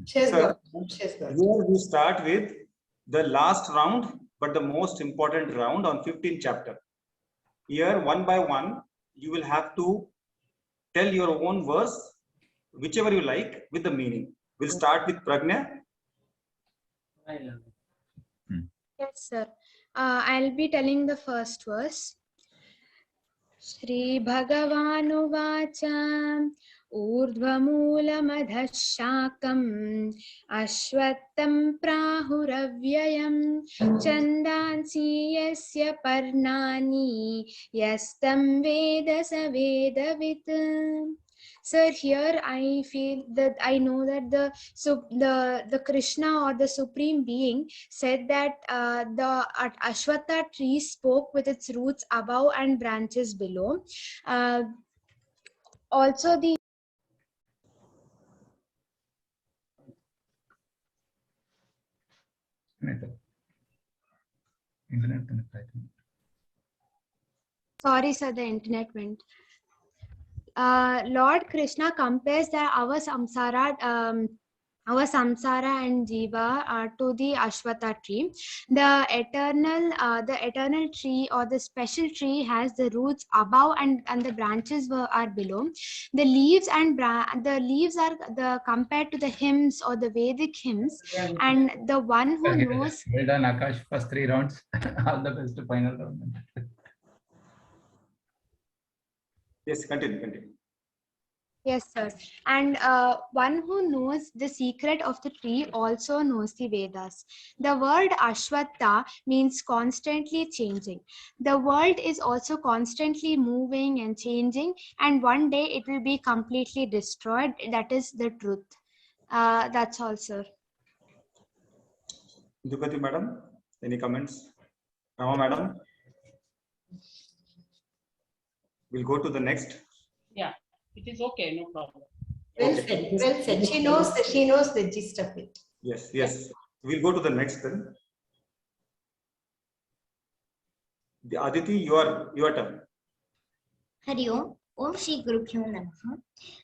Sir, here we start with the last round, but the most important round on 15th chapter. Here, one by one, you will have to tell your own verse, whichever you like, with the meaning. We'll start with Pragna. Yes, sir. I'll be telling the first verse. Shri Bhagavanuvacha Urdhvamoolamadhah Shakam Ashwattam Prahuravyayam Chandansi Yasya Parnani Yastam Veda Savedavit. Sir, here I feel that I know that the Krishna or the Supreme Being said that the Ashwatha tree spoke with its roots above and branches below. Also the sorry sir, the internet went. Lord Krishna compares our samsara and jiva to the Ashwatha tree. The eternal tree or the special tree has the roots above and the branches are below. The leaves and the leaves are compared to the hymns or the Vedic hymns, and the one who knows. Well done, Akash. First 3 rounds. All the best to final round. Yes, continue. Yes, sir. And one who knows the secret of the tree also knows the Vedas. The word Ashwatha means constantly changing. The world is also constantly moving and changing, and one day it will be completely destroyed. That is the truth. That's all, sir. Dupati madam, any comments? Rama madam? We'll go to the next. Yeah, it is okay, no problem. Well said. She knows the gist of it. Yes. We'll go to the next then. The Aditi, your turn. Hariom, Om Shri Gurubhyo Namaha.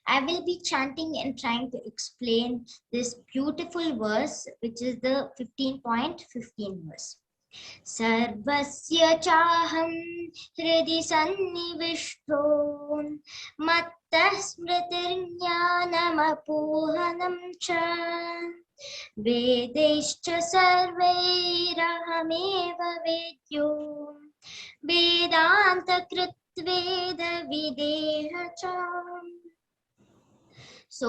I will be chanting and trying to explain this beautiful verse, which is the 15.15 verse. Sarvasya chaham hridi sannivishto mattah smritirjnanamapohanam cha vedaischa sarvairahameva vedyo vedanta kritveda videha cha. So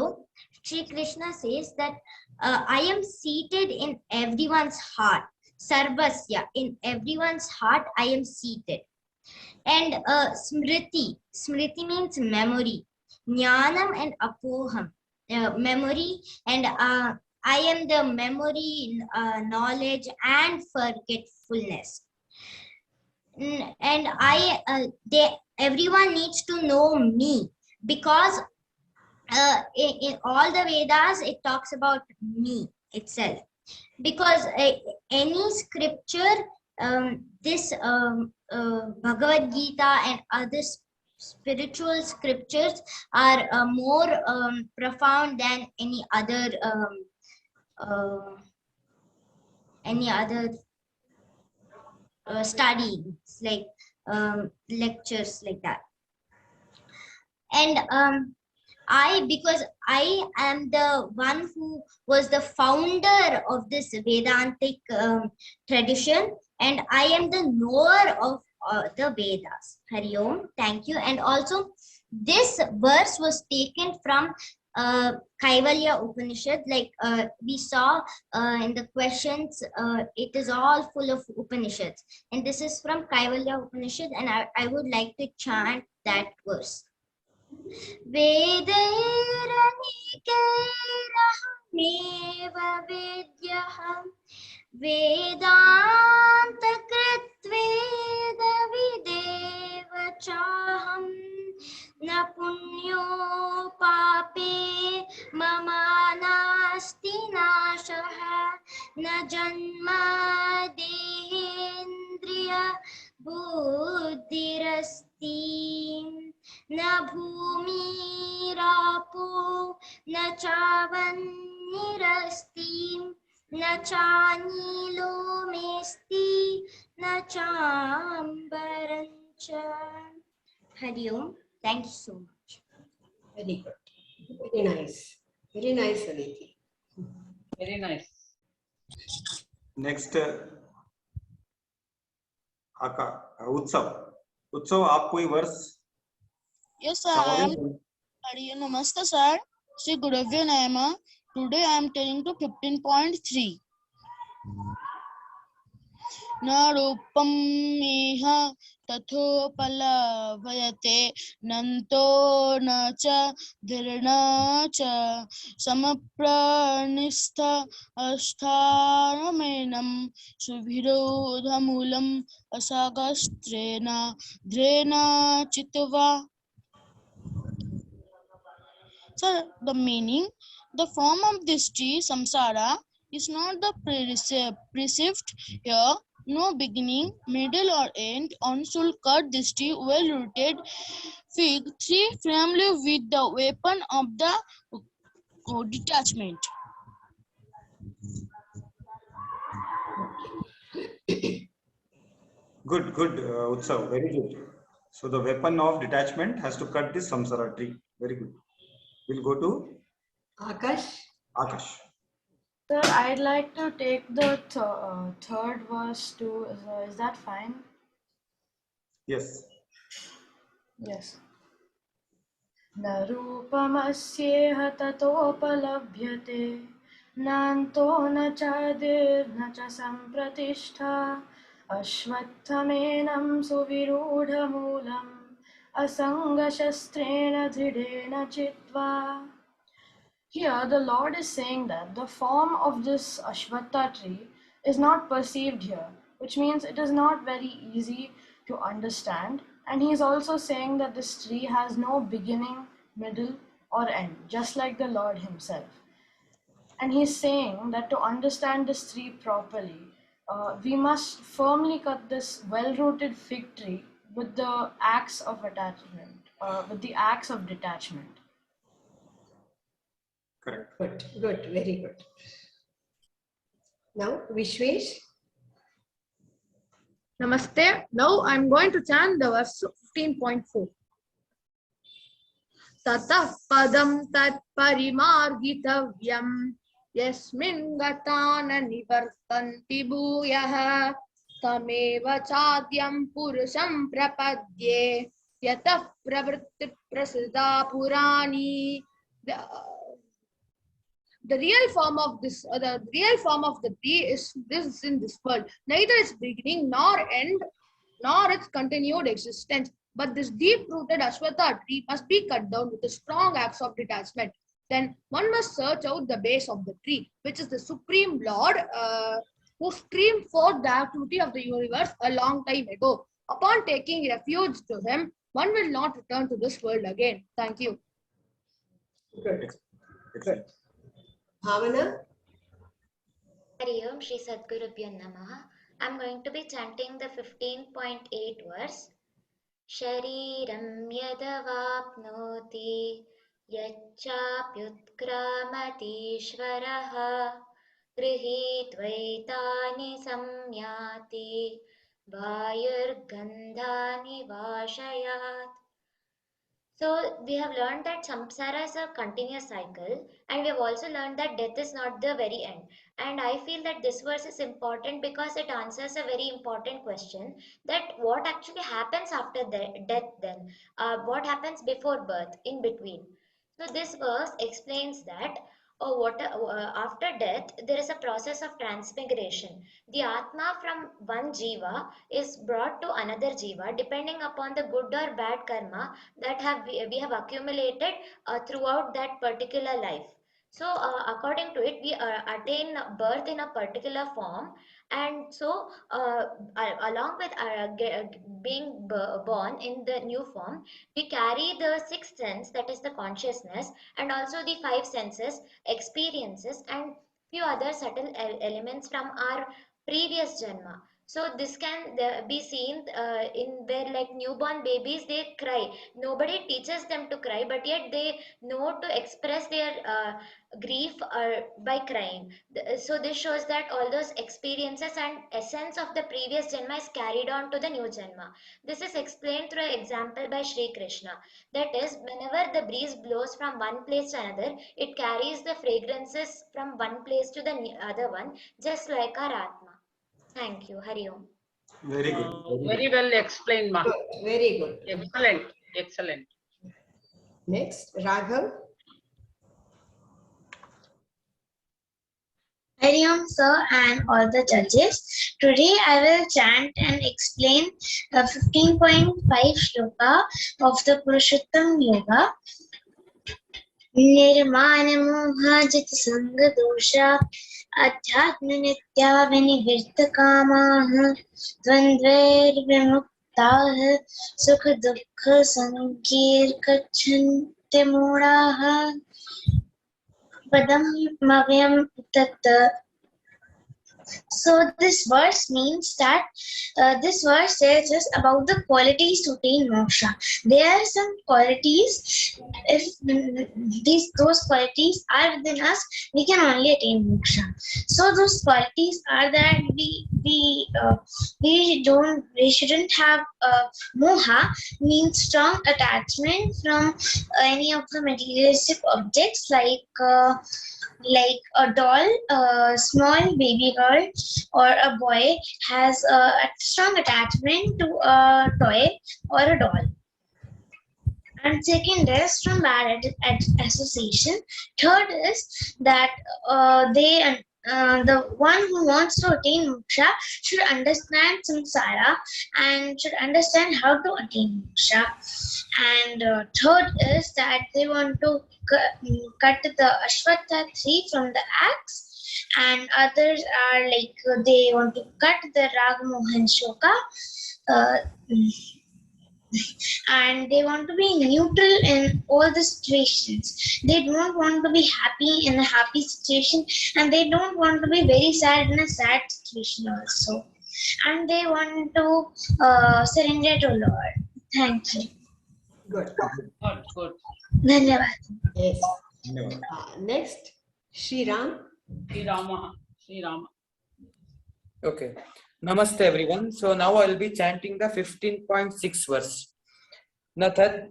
Shri Krishna says that I am seated in everyone's heart. Sarvasya, in everyone's heart I am seated. And smriti means memory. Jnanam and apoham, memory, and I am the memory, knowledge and forgetfulness. And everyone needs to know me, because in all the Vedas it talks about me itself. Because any scripture, this Bhagavad Gita and other spiritual scriptures are more profound than any other studies, like lectures like that. And because I am the one who was the founder of this Vedantic tradition, and I am the knower of the Vedas. Hariom, thank you. And also, this verse was taken from Kaivalya Upanishad. Like we saw in the questions, it is all full of Upanishads. And this is from Kaivalya Upanishad, and I would like to chant that verse. Vedairanikerahmev vidyah vedanta kritveda videva chaham na punyo pape mama nasti nashaha na janma dehendriya buddhirasti na bhumi rapo na chavanya निरस्ति न चानीलो मेस्ति न चाम्बरं च. Hariom. Thank you so much. Very good. Very nice. Very nice, Aditi. Very nice. Next आका उत्सव. उत्सव आप कोई वर्ष Yes, sir. I am Hariom. Namaste, sir. Sri Guravya Nayama. Today I am telling to 15.3. न रूपं इह तथोपलभ्यते नन्तो न च धीर्न च समप्रनिस्थ अस्थानमेनं सुविरोधमूलम् असागस्त्रेण ध्रेण चित्वा. So the meaning, the form of this tree, samsara, is not the perceived here, no beginning, middle or end. On should cut this tree well-rooted fig tree firmly with the weapon of the detachment. Good, Utsav, very good. So the weapon of detachment has to cut this samsara tree. Very good. We'll go to Akash. Akash. Sir, I'd like to take the third verse too. Is that fine? Yes. Yes. न रूपमस्येह ततोपलभ्यते नान्तो न चादिर्न च सम्प्रतिष्ठा अश्वत्थमेनं सुविरूढमूलम् असङ्गशस्त्रेण दृढेन चित्वा. Here, the Lord is saying that the form of this Ashwatha tree is not perceived here, which means it is not very easy to understand. And he is also saying that this tree has no beginning, middle, or end, just like the Lord himself. And he's saying that to understand this tree properly, we must firmly cut this well-rooted fig tree with the axe of attachment, with the axe of detachment. Correct. Good, very good. Now, Vishwesh. Namaste. Now I'm going to chant the verse 15.4. Tatah padam tat parimargitavyam yasmin gatana nivartanti bhuyah tameva chadyam purusham prapadye yatah pravritti prasiddha purani. The real form of this, the real form of the tree is this in this world. Neither its beginning nor end, nor its continued existence. But this deep-rooted Ashwatha tree must be cut down with a strong axe of detachment. Then one must search out the base of the tree, which is the Supreme Lord, who streamed forth the activity of the universe a long time ago. Upon taking refuge to him, one will not return to this world again. Thank you. Good. Excellent. Bhavana. Hariom Shri Sadgurubhyo Namaha. I'm going to be chanting the 15.8 verse. Shariram yadavapnoti yachapyutkramatishvaraha gृहीत्वैतानि samyati vayurgandhani vashayat. So we have learned that samsara is a continuous cycle, and we have also learned that death is not the very end. And I feel that this verse is important because it answers a very important question, that what actually happens after death then? What happens before birth, in between? So this verse explains that after death, there is a process of transmigration. The Atma from one Jiva is brought to another Jiva depending upon the good or bad karma that we have accumulated throughout that particular life. So according to it, we attain birth in a particular form, and so along with being born in the new form, we carry the sixth sense, that is the consciousness, and also the five senses, experiences, and few other subtle elements from our previous janma. So this can be seen in where like newborn babies, they cry. Nobody teaches them to cry, but yet they know to express their grief by crying. So this shows that all those experiences and essence of the previous Janma is carried on to the new Janma. This is explained through an example by Sri Krishna. That is, whenever the breeze blows from one place to another, it carries the fragrances from one place to the other one, just like our Atma. Thank you. Hariom. Very good. Very well explained, Ma. Good. Very good. Excellent. Excellent. Next, Raghav. Hariom, sir, and all the judges. Today I will chant and explain the 15.5 shloka of the Purushottam Yoga. Nirmana moha jit sanga dosha adhyatma nitya vinivirta kamaha dvandvair vimuktaha sukha dukha sankir kachante modaha padam mavyam tatta. So this verse means that this verse tells us about the qualities to attain moksha. There are some qualities. If those qualities are within us, we can only attain moksha. So those qualities are that we shouldn't have moha, means strong attachment from any of the materialistic objects like a doll, a small baby girl or a boy has a strong attachment to a toy or a doll. And second is from bad association. Third is that the one who wants to attain moksha should understand samsara and should understand how to attain moksha. And third is that they want to cut the Ashwatha tree from the axe, and others are like they want to cut the Ragamohan Shoka. And they want to be neutral in all the situations. They don't want to be happy in a happy situation, and they don't want to be very sad in a sad situation also. And they want to surrender to Lord. Thank you. Good. Good. Dhanyavad. Yes. No. Next, Shriram. Sri Rama. Sri Rama. Okay. Namaste everyone. So now I will be chanting the 15.6 verse. Nathad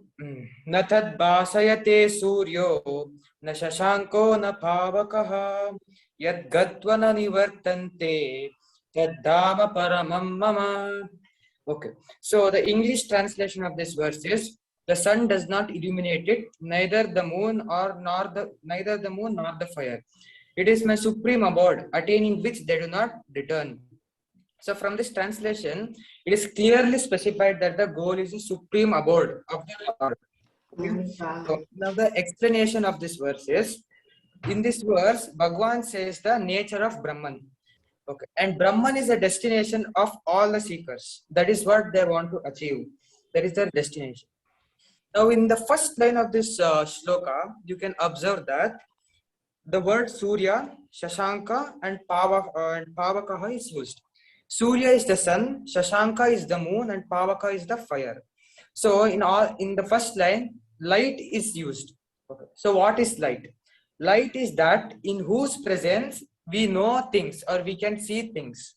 basayate suryo na shashanko na pavakaha yad gatva na nivartante taddhama paramam mama. Okay. So the English translation of this verse is: the sun does not illuminate it, neither the moon nor the fire. It is my supreme abode, attaining which they do not return. So from this translation, it is clearly specified that the goal is the supreme abode of the Lord. So now the explanation of this verse is, in this verse, Bhagwan says the nature of Brahman. Okay. And Brahman is a destination of all the seekers. That is what they want to achieve. That is their destination. Now in the first line of this shloka, you can observe that the word Surya, Shashanka and Pavakaha is used. Surya is the sun, Shashanka is the moon, and Pavaka is the fire. So in the first line, light is used. Okay. So what is light? Light is that in whose presence we know things or we can see things.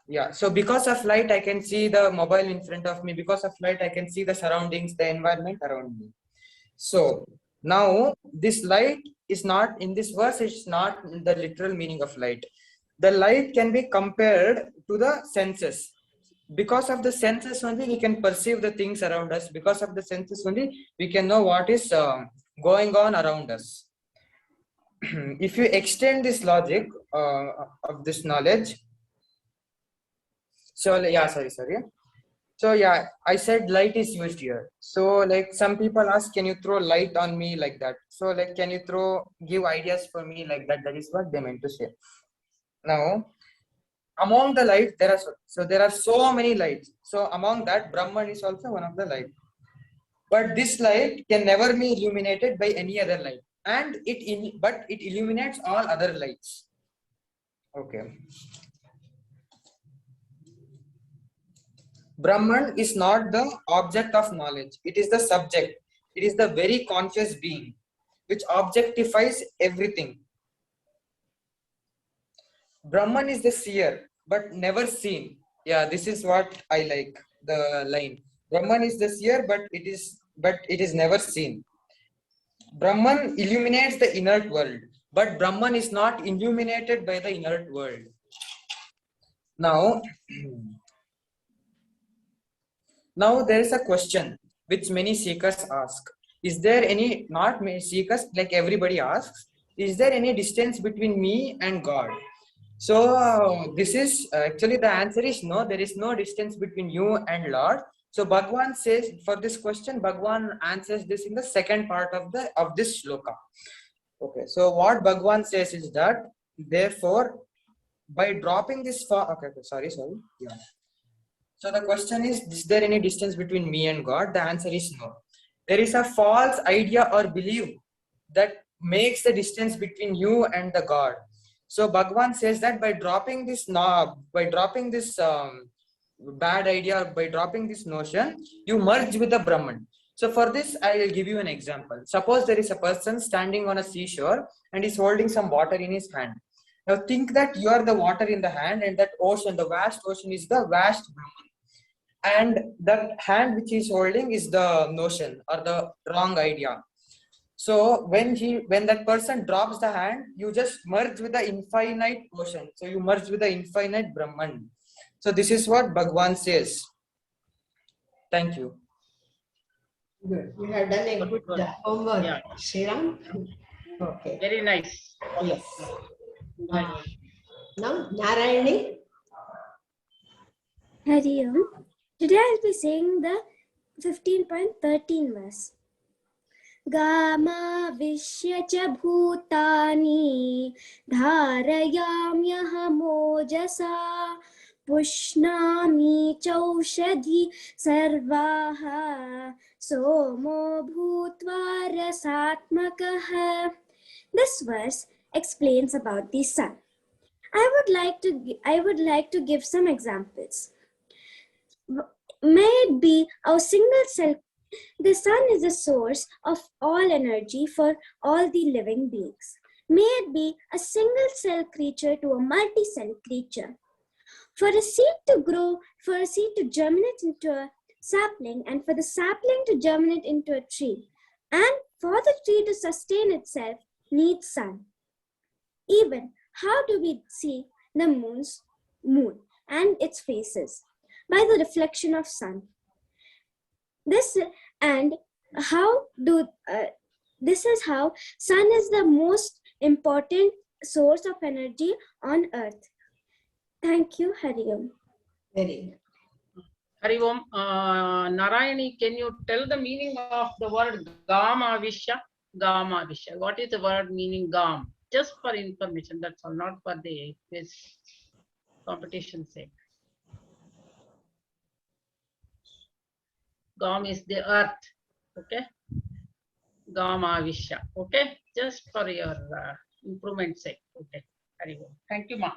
Yeah. So because of light, I can see the mobile in front of me. Because of light, I can see the surroundings, the environment around me. So now this light is not, in this verse, it's not the literal meaning of light. The light can be compared to the senses. Because of the senses only we can perceive the things around us. Because of the senses only we can know what is going on around us. If you extend this logic of this knowledge, so yeah, sorry. So yeah, I said light is used here. So like some people ask, can you throw light on me like that? So like, can you give ideas for me like that? That is what they meant to say. Now, among the lights, there are so many lights. So among that, Brahman is also one of the lights. But this light can never be illuminated by any other light, and but it illuminates all other lights. Okay. Brahman is not the object of knowledge. It is the subject. It is the very conscious being which objectifies everything. Brahman is the seer, but never seen. Yeah, this is what I like, the line. Brahman is the seer, but it is never seen. Brahman illuminates the inert world, but Brahman is not illuminated by the inert world. Now, now there is a question which many seekers ask. Is there any, not many seekers, like everybody asks, is there any distance between me and God? So this is actually the answer is no, there is no distance between you and Lord. So Bhagwan says, for this question, Bhagwan answers this in the second part of this shloka. Okay, so what Bhagwan says is that, therefore, by dropping this sorry. Yeah. So the question is there any distance between me and God? The answer is no. There is a false idea or belief that makes the distance between you and the God. So Bhagwan says that by dropping this bad idea, by dropping this notion, you merge with the Brahman. So for this, I will give you an example. Suppose there is a person standing on a seashore and is holding some water in his hand. Now think that you are the water in the hand, and that ocean, the vast ocean, is the vast Brahman. And that hand which he is holding is the notion or the wrong idea. So when that person drops the hand, you just merge with the infinite ocean. So you merge with the infinite Brahman. So this is what Bhagwan says. Thank you. Good. You have done a good homework, Yeah. Shriram. Okay. Very nice. Yes. Now, Narayani. Hariom. Today I'll be saying the 15.13 verse. Gama vishya cha bhutani dharayamyaham pushnami chaushadhi sarvaha somo bhutva rasatmakah. This verse explains about the sun. I would like to give some examples. May it be our single cell. The sun is the source of all energy for all the living beings. May it be a single cell creature to a multi-cell creature. For a seed to grow, for a seed to germinate into a sapling, and for the sapling to germinate into a tree, and for the tree to sustain itself, needs sun. Even how do we see the moon and its phases? By the reflection of sun. This is how sun is the most important source of energy on earth. Thank you, Hariom. Very good. Hariom, Narayani, can you tell the meaning of the word Gama Vishya? Gama Vishya. What is the word meaning Gam? Just for information, that's all, not for the quiz competition sake. Gam is the earth, okay? Gama Vishya, okay? Just for your improvement sake, okay? Hariom. Thank you, Ma.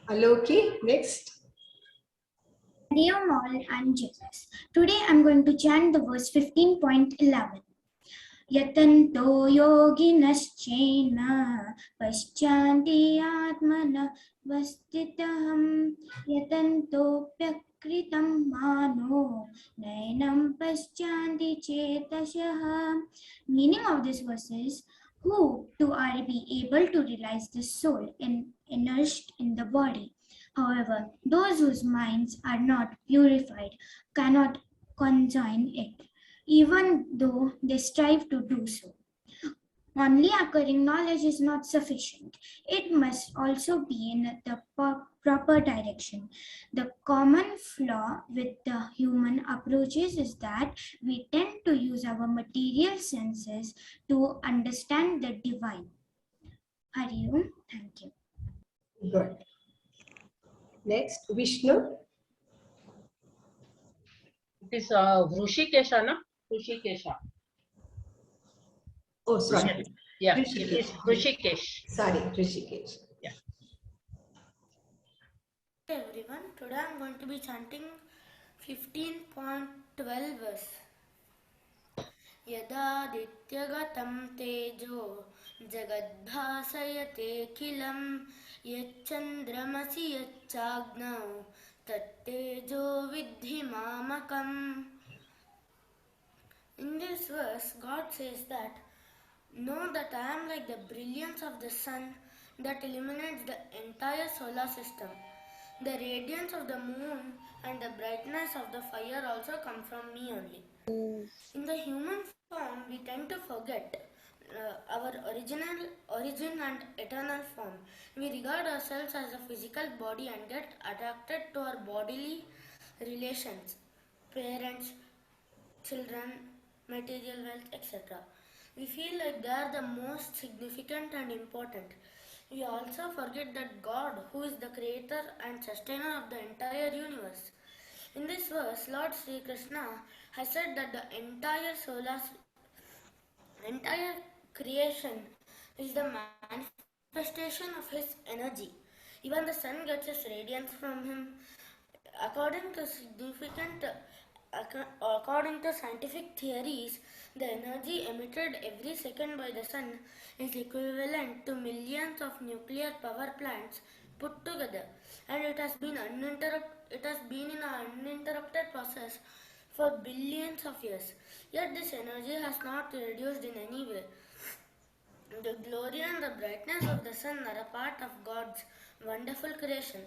Aloki, next. Hariom all, I'm Jesus. Today I'm going to chant the verse 15.11. Yatanto yoginaschaina paschanti atmana vastitaham yatanto prakritam mano nainam paschanti chetashaha. Meaning of this verse is, who are be able to realize the soul immersed in the body. However, those whose minds are not purified cannot conjoin it, even though they strive to do so. Only acquiring knowledge is not sufficient. It must also be in the proper direction. The common flaw with the human approaches is that we tend to use our material senses to understand the divine. Hariom, thank you. Good. Next, Vishnu. It is Hrishikesha, na? Hrishikesha. Oh, sorry. Yeah, Hrishikesh. it is Hrishikesh. Sorry, Hrishikesh. Yeah. Hey everyone, today I'm going to be chanting 15.12 verse. यदादित्यगतं तेजो जगद्भासयतेऽखिलं यच्चन्द्रमसि यच्चाग्नौ तत्तेजो विद्धि मामकम्. In this verse, God says that, know that I am like the brilliance of the sun that illuminates the entire solar system. The radiance of the moon and the brightness of the fire also come from me only. In the human form, we tend to forget our original origin and eternal form. We regard ourselves as a physical body and get attracted to our bodily relations, parents, children, material wealth, etc. We feel like they are the most significant and important. We also forget that God, who is the creator and sustainer of the entire universe. In this verse, Lord Sri Krishna has said that the entire creation is the manifestation of his energy. Even the sun gets its radiance from him. According to scientific theories, the energy emitted every second by the sun is equivalent to millions of nuclear power plants put together, and it has been in an uninterrupted process for billions of years. Yet this energy has not reduced in any way. The glory and the brightness of the sun are a part of God's wonderful creation.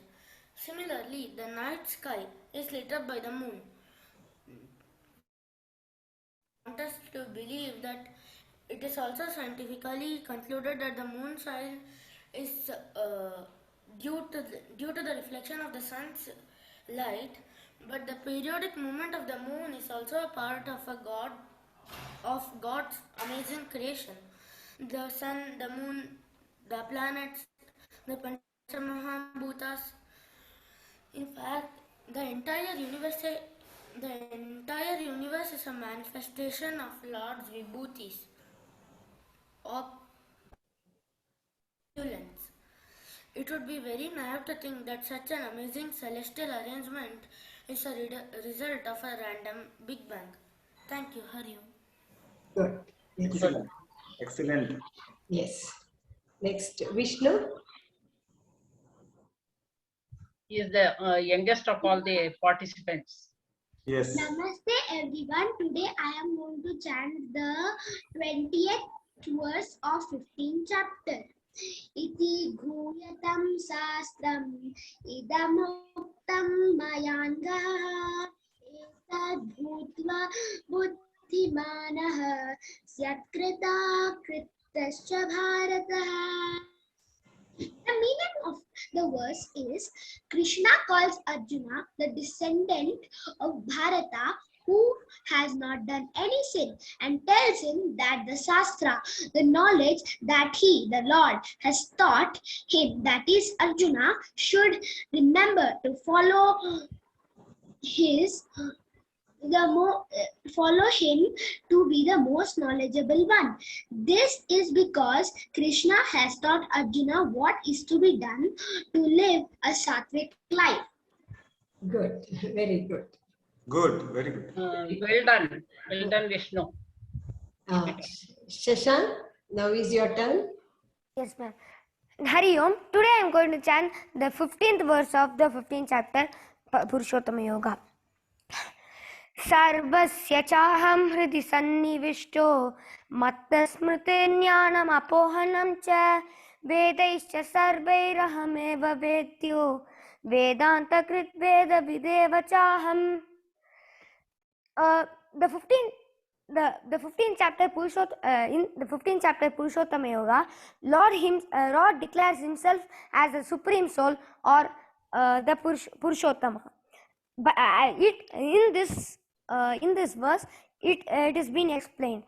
Similarly, the night sky is lit up by the moon. Want us to believe that it is also scientifically concluded that the moon's oil is due to the reflection of the sun's light, but the periodic movement of the moon is also a part of God's amazing creation. The sun, the moon, the planets, the Panchamahabhutas. In fact, the entire universe is a manifestation of Lord's vibhutis, opulence. It would be very naive to think that such an amazing celestial arrangement is a result of a random Big Bang. Thank you, hariom. Good. Excellent. Excellent. Yes. Next, Vishnu. He is the youngest of all the participants. Yes. Namaste everyone. Today I am going to chant the 20th verse of 15th chapter. Iti guyatam sastram idamuktam mayangaha etad bhutva buddhimanaha syatkrita kritascha bharataha. The meaning of the verse is Krishna calls Arjuna the descendant of Bharata who has not done any sin and tells him that the Shastra, the knowledge that he, the Lord, has taught him, that is Arjuna, should remember to follow him to be the most knowledgeable one. This is because Krishna has taught Arjuna what is to be done to live a sattvic life. Good. Very good. Good. Very good. Well done. Well done, Vishnu. Shashank, now is your turn. Yes, ma'am. Hariom, today I am going to chant the 15th verse of the 15th chapter, Purushottama Yoga. Sarvasya chaham hridi sannivishto mattasmrite apohanam cha vedaischa sarvairahameva vedyo vedanta krit veda videva chaham. The 15th chapter in the 15th chapter Purushottama Yoga, Lord declares himself as the supreme soul or the Purushottama. But in this verse, it is being explained.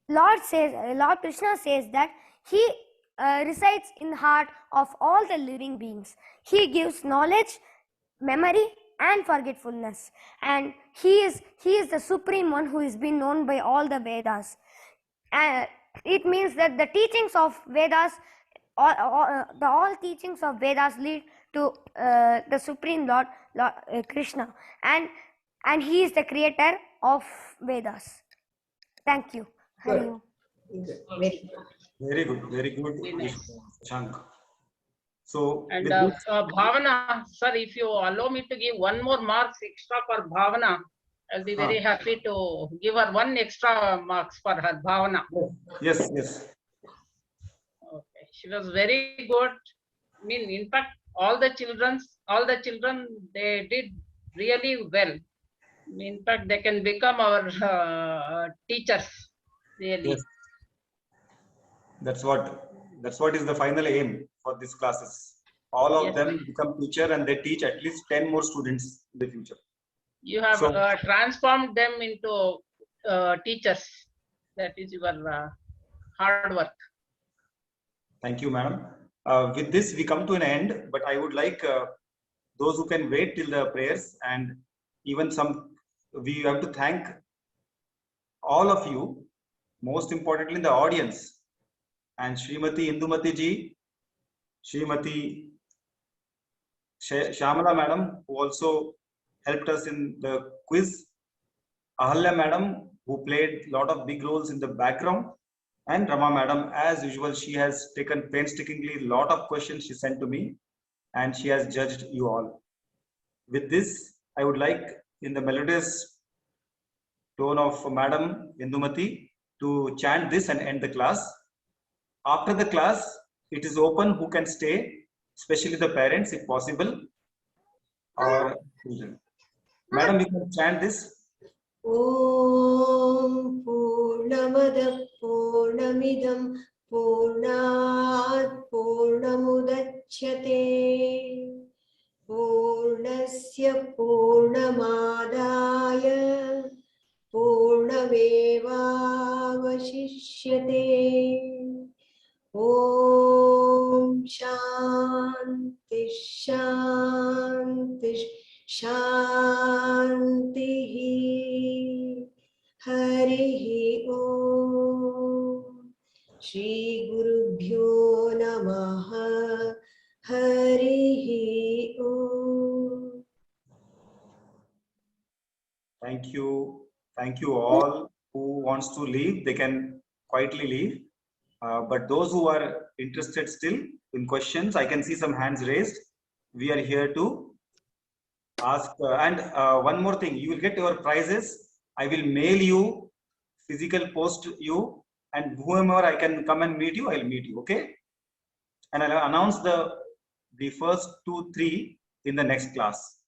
Lord Krishna says that he resides in the heart of all the living beings. He gives knowledge, memory, and forgetfulness, and he is the supreme one who is being known by all the Vedas. It means that the teachings of Vedas, all teachings of Vedas lead to the supreme Lord Krishna, and and he is the creator of Vedas. Thank you. Good. Hariom. Very good. Very good. Very nice. Shashank. So And with this, Bhavana, sir, if you allow me to give one more marks extra for Bhavana, I'll be very happy to give her one extra marks for her Bhavana. yes, yes. Okay, she was very good. I mean, in fact, all the children, they did really well. In fact, they can become our teachers. Really. Yes. That's what is the final aim for these classes. All of Yes. them become teacher and they teach at least 10 more students in the future. You have So, transformed them into teachers. That is your hard work. thank you, madam. With this, we come to an end, but I would like those who can wait till the prayers, and even we have to thank all of you, most importantly the audience, and Srimati Indumati ji, Srimati Shamala madam, who also helped us in the quiz, Ahalya madam, who played a lot of big roles in the background, and Rama madam, as usual, she has taken painstakingly a lot of questions she sent to me, and she has judged you all. With this, I would like, in the melodious tone of Madam Indumati, to chant this and end the class. After the class, it is open who can stay, especially the parents if possible, or children. Madam, you can chant this. Om Purnamada Purnamidam Purnat Purnamudachyate Purnasya Purnamadaya Purnamevavashishyate. Om Shanti Shanti Shanti. Harihi Om. Shri Gurubhyo Namaha. Harihi Om. Thank you. Thank you all. Who wants to leave, they can quietly leave. But those who are interested still in questions, I can see some hands raised. We are here to ask. And one more thing, you will get your prizes. I will mail you, physical post you, and whoever I can come and meet you, I'll meet you. Okay? And I'll announce the first 2, 3 in the next class.